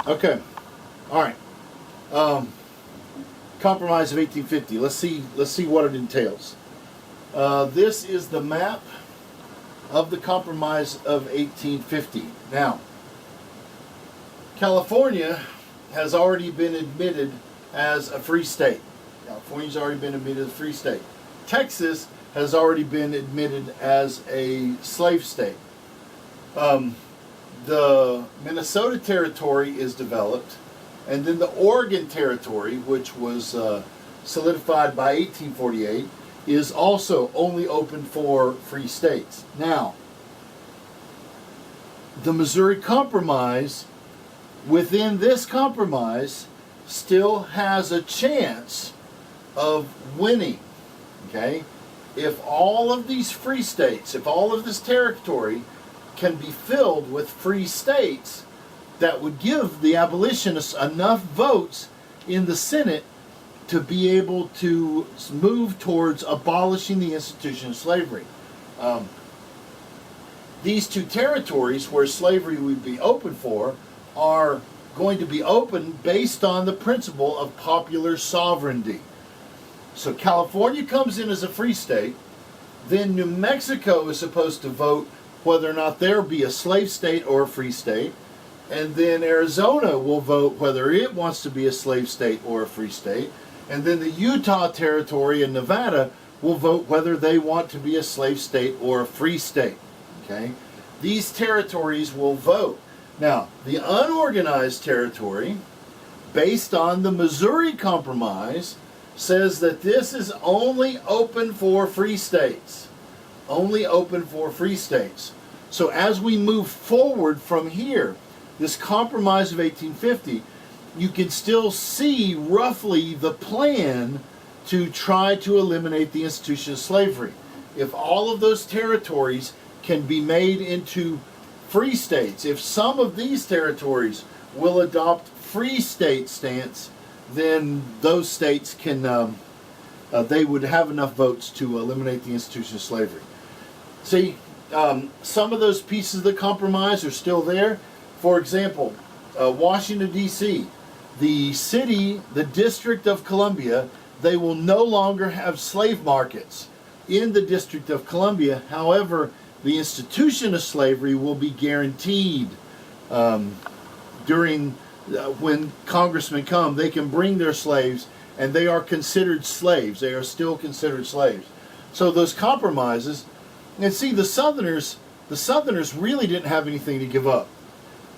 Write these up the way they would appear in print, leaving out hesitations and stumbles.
Okay. All right. Um, Compromise of 1850. Let's see what it entails. This is the map of the Compromise of 1850. Now, California has already been admitted as a free state. California's already been admitted as a free state. Texas has already been admitted as a slave state. The Minnesota Territory is developed, and then the Oregon Territory, which was solidified by 1848, is also only open for free states. Now, the Missouri Compromise, within this compromise, still has a chance of winning. Okay? If all of these free states, if all of this territory can be filled with free states, that would give the abolitionists enough votes in the Senate to be able to move towards abolishing the institution of slavery. These two territories where slavery would be open for are going to be open based on the principle of popular sovereignty. So California comes in as a free state, then New Mexico is supposed to vote whether or not there be a slave state or a free state, and then Arizona will vote whether it wants to be a slave state or a free state, and then the Utah Territory and Nevada will vote whether they want to be a slave state or a free state. Okay? These territories will vote. Now, the unorganized territory, based on the Missouri Compromise, says that this is only open for free states. Only open for free states. So as we move forward from here, this Compromise of 1850, you can still see roughly the plan to try to eliminate the institution of slavery. If all of those territories can be made into free states, if some of these territories will adopt free state stance, then those states can, they would have enough votes to eliminate the institution of slavery. See, some of those pieces of the compromise are still there. For example, Washington, D.C., the city, the District of Columbia, they will no longer have slave markets in the District of Columbia. However, the institution of slavery will be guaranteed during when congressmen come. They can bring their slaves, and they are considered slaves. They are still considered slaves. So those compromises, and see, the Southerners really didn't have anything to give up,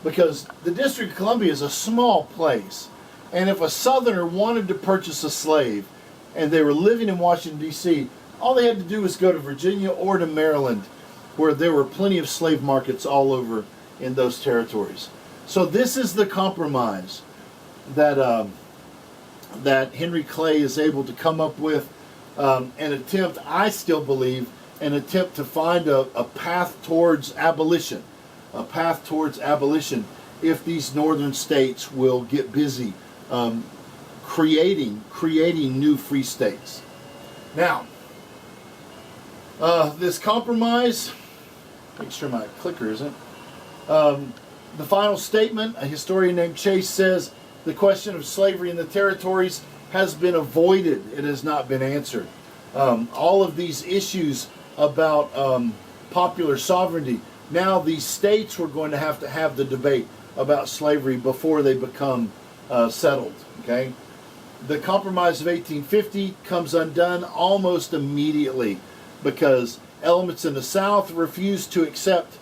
because the District of Columbia is a small place, and if a Southerner wanted to purchase a slave, and they were living in Washington, D.C., all they had to do was go to Virginia or to Maryland, where there were plenty of slave markets all over in those territories. So this is the compromise that that Henry Clay is able to come up with, an attempt, I still believe, an attempt to find a path towards abolition, if these northern states will get busy creating new free states. Now, this compromise, make sure my clicker isn't. The final statement, a historian named Chase says, the question of slavery in the territories has been avoided. It has not been answered. All of these issues about popular sovereignty, now these states were going to have the debate about slavery before they become settled. Okay, the Compromise of 1850 comes undone almost immediately because elements in the South refused to accept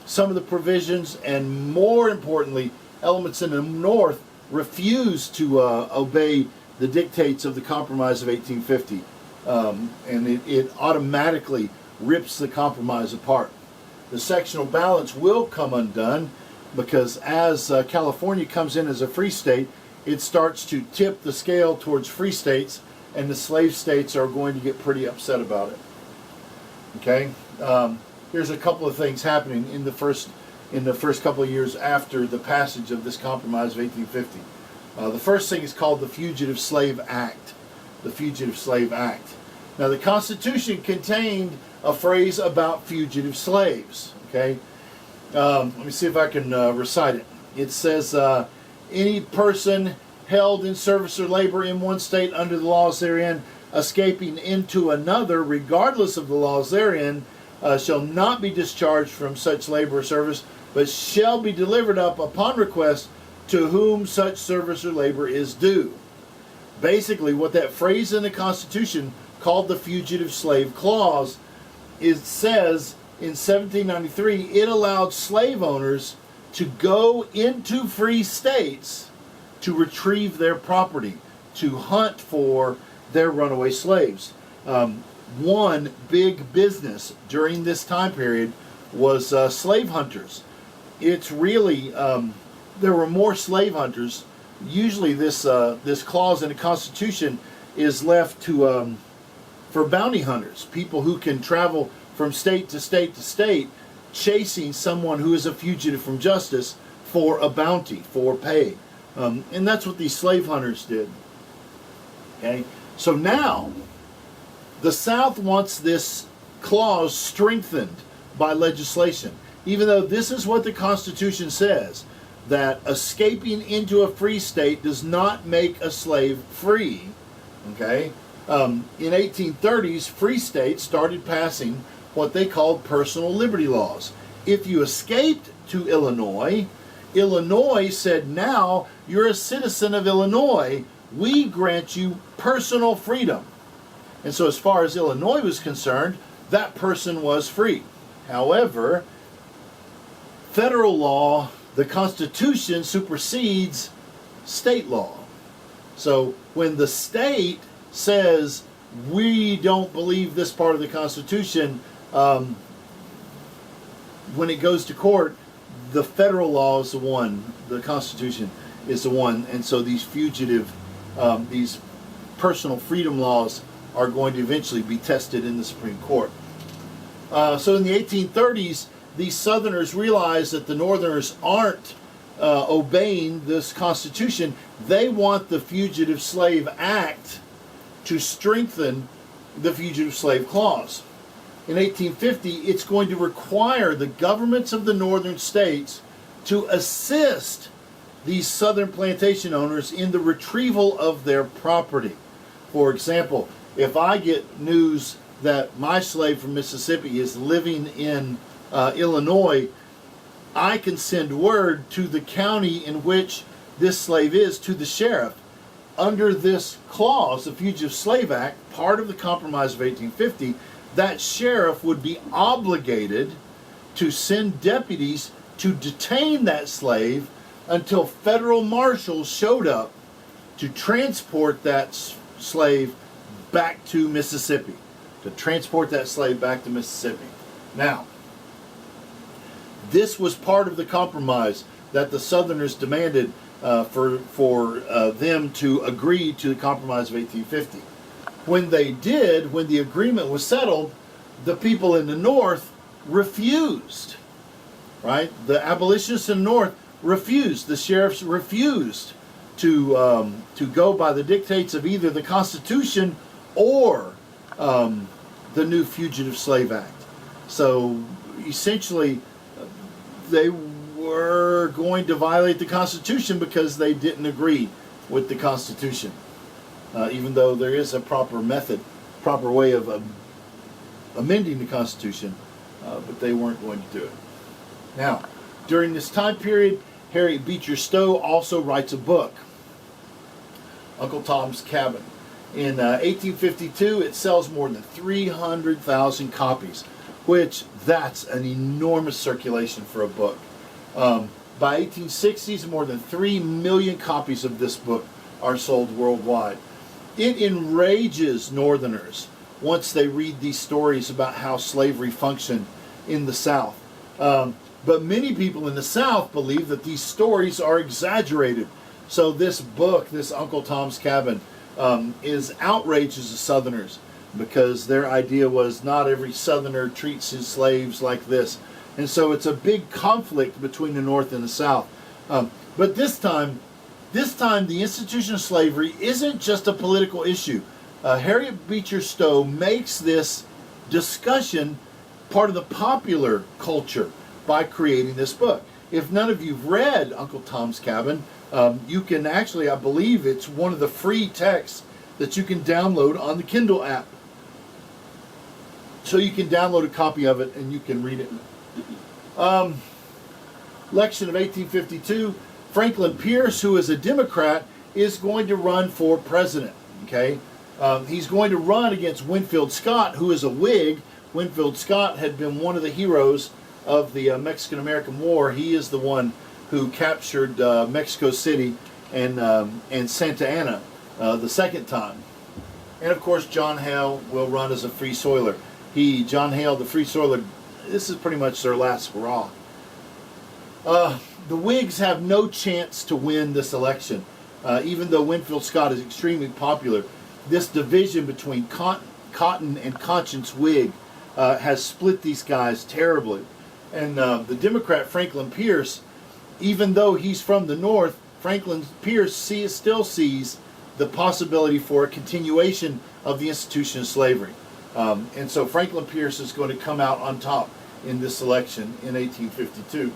some of the provisions, and more importantly, elements in the North refused to obey the dictates of the Compromise of 1850, and it automatically rips the compromise apart. The sectional balance will come undone because as California comes in as a free state, it starts to tip the scale towards free states, and the slave states are going to get pretty upset about it. Okay, here's a couple of things happening in the first couple of years after the passage of this Compromise of 1850. The first thing is called the Fugitive Slave Act. The Fugitive Slave Act. Now, the Constitution contained a phrase about fugitive slaves. Okay, let me see if I can recite it. It says, any person held in service or labor in one state under the laws therein, escaping into another, regardless of the laws therein, shall not be discharged from such labor or service, but shall be delivered up upon request to whom such service or labor is due. Basically, what that phrase in the Constitution called the Fugitive Slave Clause, it says in 1793 it allowed slave owners to go into free states to retrieve their property, to hunt for their runaway slaves. One big business during this time period was slave hunters. It's really, there were more slave hunters. Usually this clause in the Constitution is left to for bounty hunters, people who can travel from state to state to state chasing someone who is a fugitive from justice for a bounty, for pay. And that's what these slave hunters did. Okay? So now, the South wants this clause strengthened by legislation. Even though this is what the Constitution says, that escaping into a free state does not make a slave free. Okay? In 1830s, free states started passing what they called personal liberty laws. If you escaped to Illinois, Illinois said, now you're a citizen of Illinois, we grant you personal freedom. And so as far as Illinois was concerned, that person was free. However, federal law, the Constitution, supersedes state law. So when the state says, we don't believe this part of the Constitution, when it goes to court, the federal law is the one, the Constitution is the one, and so these fugitive, these personal freedom laws are going to eventually be tested in the Supreme Court. So in the 1830s, these Southerners realized that the Northerners aren't obeying this Constitution. They want the Fugitive Slave Act to strengthen the Fugitive Slave Clause. In 1850, it's going to require the governments of the northern states to assist these southern plantation owners in the retrieval of their property. For example, if I get news that my slave from Mississippi is living in Illinois, I can send word to the county in which this slave is, to the sheriff. Under this clause, the Fugitive Slave Act, part of the Compromise of 1850, that sheriff would be obligated to send deputies to detain that slave until federal marshals showed up to transport that slave back to Mississippi. Now, this was part of the compromise that the Southerners demanded for them to agree to the Compromise of 1850. When they did, when the agreement was settled, the people in the North refused. Right? The abolitionists in the North refused. The sheriffs refused to go by the dictates of either the Constitution or the new Fugitive Slave Act. So essentially, they were going to violate the Constitution because they didn't agree with the Constitution. Even though there is a proper way of amending the Constitution, but they weren't going to do it. Now, during this time period, Harriet Beecher Stowe also writes a book, Uncle Tom's Cabin. In 1852, it sells more than 300,000 copies, which that's an enormous circulation for a book. By 1860s, more than 3 million copies of this book are sold worldwide. It enrages Northerners once they read these stories about how slavery functioned in the South. But many people in the South believe that these stories are exaggerated. So this book, this Uncle Tom's Cabin, outrages the Southerners because their idea was not every Southerner treats his slaves like this. And so it's a big conflict between the North and the South. But this time the institution of slavery isn't just a political issue. Harriet Beecher Stowe makes this discussion part of the popular culture by creating this book. If none of you've read Uncle Tom's Cabin, You can actually, I believe it's one of the free texts that you can download on the Kindle app. So you can download a copy of it and you can read it. Election of 1852, Franklin Pierce, who is a Democrat, is going to run for president. Okay, he's going to run against Winfield Scott, who is a Whig. Winfield Scott had been one of the heroes of the Mexican-American War. He is the one who captured Mexico City and Santa Anna the second time. And of course, John Hale will run as a Free Soiler. John Hale, the Free Soiler, this is pretty much their last hurrah. The Whigs have no chance to win this election. Even though Winfield Scott is extremely popular, this division between Cotton and Conscience Whig has split these guys terribly. And the Democrat Franklin Pierce, even though he's from the North, Franklin Pierce still sees the possibility for a continuation of the institution of slavery. And so Franklin Pierce is going to come out on top in this election in 1852.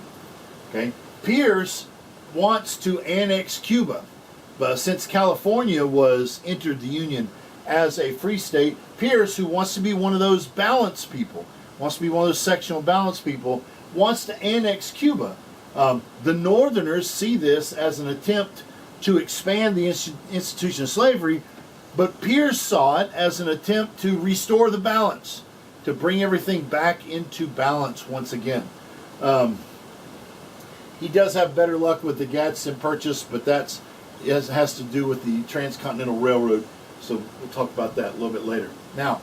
Okay, Pierce wants to annex Cuba. But since California entered the Union as a free state, Pierce, who wants to be one of those balance people, wants to be one of those sectional balance people, wants to annex Cuba. The Northerners see this as an attempt to expand the institution of slavery, but Pierce saw it as an attempt to restore the balance, to bring everything back into balance once again. He does have better luck with the Gadsden Purchase, but it has to do with the Transcontinental Railroad, so we'll talk about that a little bit later. Now,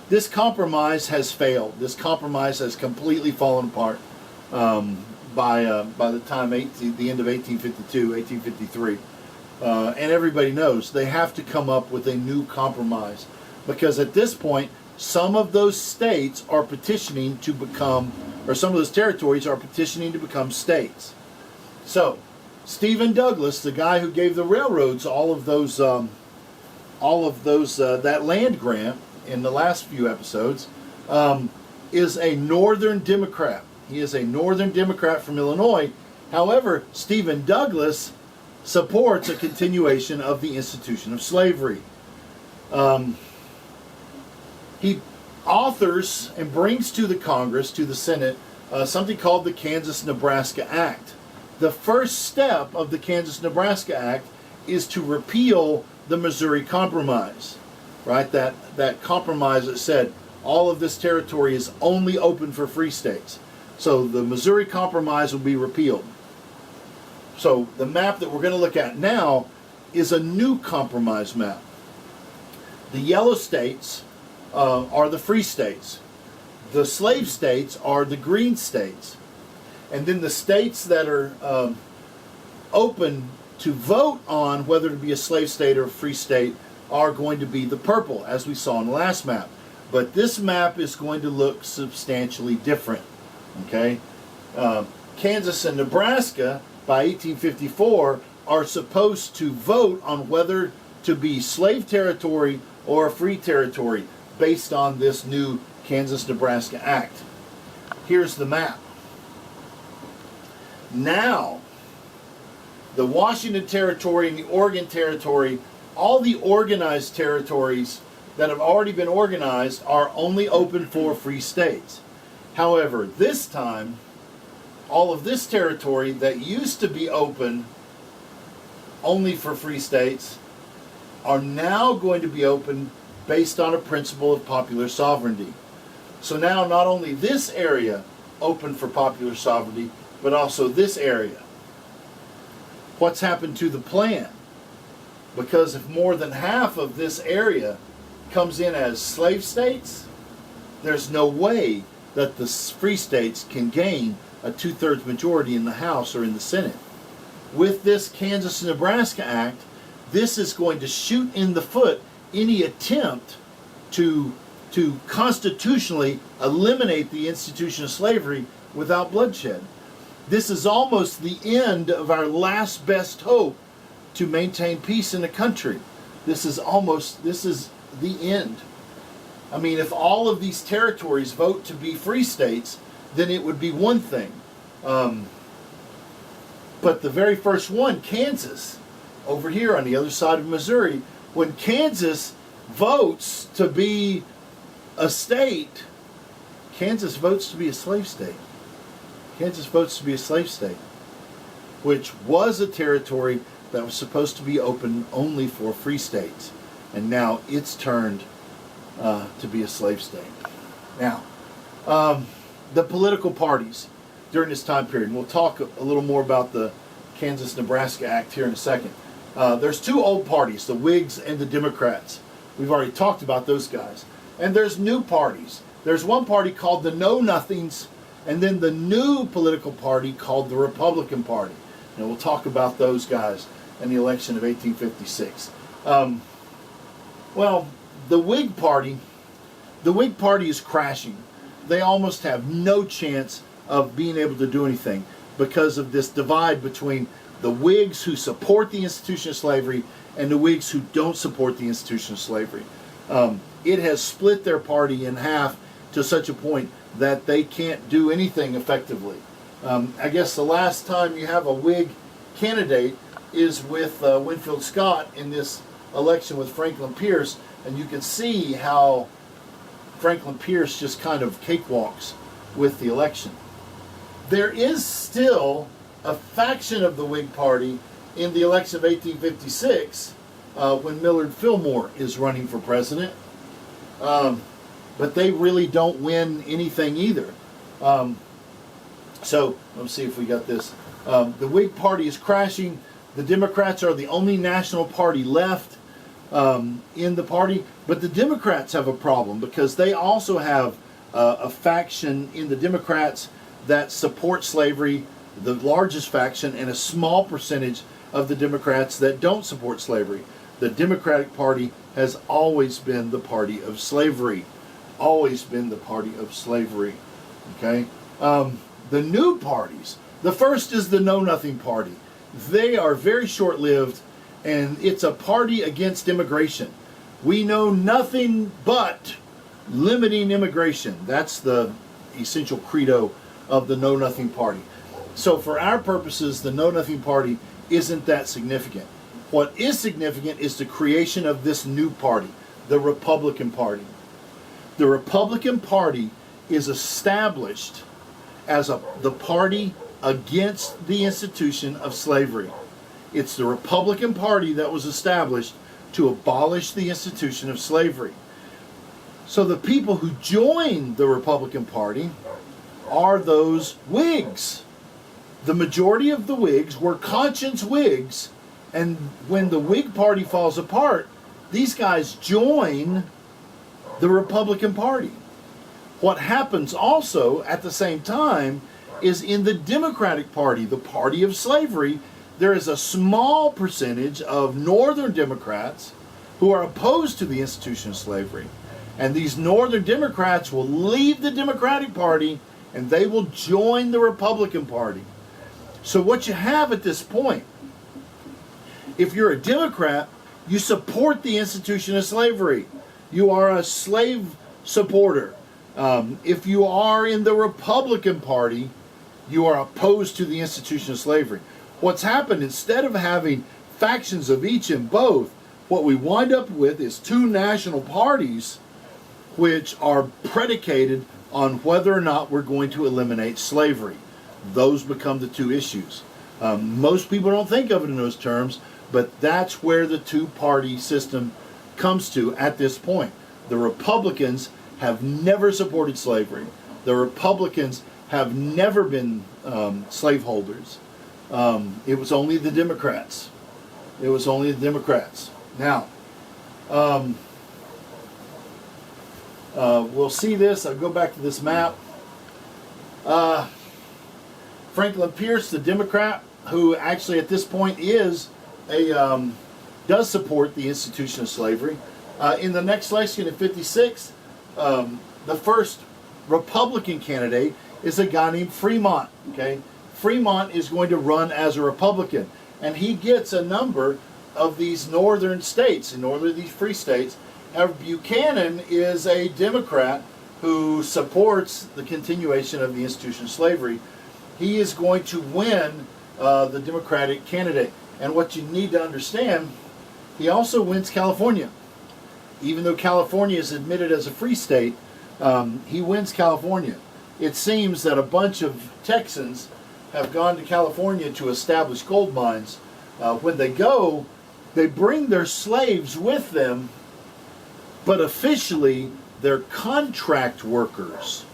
this compromise has failed. This compromise has completely fallen apart by the time the end of 1852, 1853. And everybody knows they have to come up with a new compromise, because at this point, some of those states are petitioning to become, or some of those territories are petitioning to become states. So, Stephen Douglas, the guy who gave the railroads all of those that land grant in the last few episodes, is a Northern Democrat. He is a Northern Democrat from Illinois. However, Stephen Douglas supports a continuation of the institution of slavery. He authors and brings to the Congress, to the Senate, something called the Kansas-Nebraska Act. The first step of the Kansas-Nebraska Act is to repeal the Missouri Compromise, right? That compromise that said all of this territory is only open for free states. So the Missouri Compromise will be repealed. So the map that we're going to look at now is a new compromise map. The yellow states are the free states. The slave states are the green states. And then the states that are open to vote on whether to be a slave state or a free state are going to be the purple, as we saw in the last map. But this map is going to look substantially different. Okay, Kansas and Nebraska by 1854 are supposed to vote on whether to be slave territory or a free territory based on this new Kansas-Nebraska Act. Here's the map. Now, the Washington Territory and the Oregon Territory, all the organized territories that have already been organized, are only open for free states. However, this time, all of this territory that used to be open only for free states are now going to be open based on a principle of popular sovereignty. So now not only this area open for popular sovereignty, but also this area. What's happened to the plan? Because if more than half of this area comes in as slave states, there's no way that the free states can gain a 2/3 majority in the House or in the Senate. With this Kansas and Nebraska Act, this is going to shoot in the foot any attempt to constitutionally eliminate the institution of slavery without bloodshed. This is almost the end of our last best hope to maintain peace in the country. This is the end. I mean, if all of these territories vote to be free states, then it would be one thing. But the very first one, Kansas, over here on the other side of Missouri, when Kansas votes to be a state, Kansas votes to be a slave state. Kansas votes to be a slave state, which was a territory that was supposed to be open only for free states. And now it's turned to be a slave state. Now, the political parties during this time period, and we'll talk a little more about the Kansas-Nebraska Act here in a second. There's two old parties, the Whigs and the Democrats. We've already talked about those guys. And there's new parties. There's one party called the Know-Nothings, and then the new political party called the Republican Party. And we'll talk about those guys in the election of 1856. Well, the Whig Party is crashing. They almost have no chance of being able to do anything because of this divide between the Whigs who support the institution of slavery and the Whigs who don't support the institution of slavery. It has split their party in half to such a point that they can't do anything effectively. I guess the last time you have a Whig candidate is with Winfield Scott in this election with Franklin Pierce, and you can see how Franklin Pierce just kind of cakewalks with the election. There is still a faction of the Whig Party in the election of 1856 when Millard Fillmore is running for president. But they really don't win anything either. So let's see if we got this. The Whig Party is crashing. The Democrats are the only national party left in the party. But the Democrats have a problem because they also have a faction in the Democrats that support slavery, the largest faction, and a small percentage of the Democrats that don't support slavery. The Democratic Party has always been the party of slavery. Always been the party of slavery. Okay? The new parties. The first is the Know-Nothing Party. They are very short-lived, and it's a party against immigration. We know nothing but limiting immigration. That's the essential credo of the Know-Nothing Party. So for our purposes, the Know-Nothing Party isn't that significant. What is significant is the creation of this new party, the Republican Party. The Republican Party is established as the party against the institution of slavery. It's the Republican Party that was established to abolish the institution of slavery. So the people who joined the Republican Party are those Whigs. The majority of the Whigs were conscience Whigs, and when the Whig Party falls apart, these guys join the Republican Party. What happens also at the same time is in the Democratic Party, the party of slavery, there is a small percentage of Northern Democrats who are opposed to the institution of slavery. And these Northern Democrats will leave the Democratic Party and they will join the Republican Party. So what you have at this point, if you're a Democrat, you support the institution of slavery. You are a slave supporter. If you are in the Republican Party, you are opposed to the institution of slavery. What's happened, instead of having factions of each in both, what we wind up with is two national parties which are predicated on whether or not we're going to eliminate slavery. Those become the two issues. Most people don't think of it in those terms, but that's where the two-party system comes to at this point. The Republicans have never supported slavery. The Republicans have never been slaveholders. It was only the Democrats. It was only the Democrats. Now, we'll see this. I'll go back to this map. Franklin Pierce, the Democrat, who actually at this point is does support the institution of slavery. In the next election in 56, the first Republican candidate is a guy named Fremont. Okay, Fremont is going to run as a Republican, and he gets a number of these northern states, these free states. Buchanan is a Democrat who supports the continuation of the institution of slavery. He is going to win the Democratic candidate. And what you need to understand, he also wins California. Even though California is admitted as a free state, he wins California. It seems that a bunch of Texans have gone to California to establish gold mines. When they go, they bring their slaves with them, but officially they're contract workers.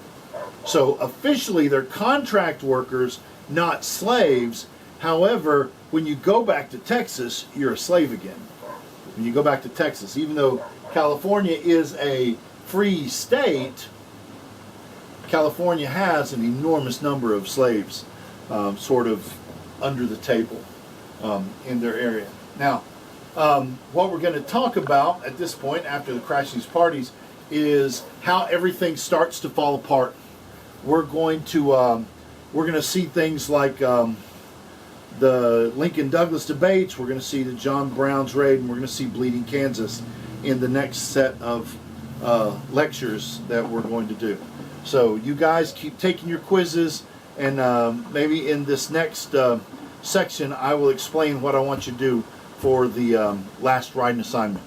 So officially they're contract workers, not slaves. However, when you go back to Texas, you're a slave again. When you go back to Texas, even though California is a free state, California has an enormous number of slaves sort of under the table in their area. Now, what we're going to talk about at this point, after the Crash These Parties, is how everything starts to fall apart. We're going to see things like the Lincoln Douglas debates. We're going to see the John Brown's raid, and we're going to see Bleeding Kansas in the next set of lectures that we're going to do. So you guys keep taking your quizzes, and maybe in this next section I will explain what I want you to do for the last writing assignment.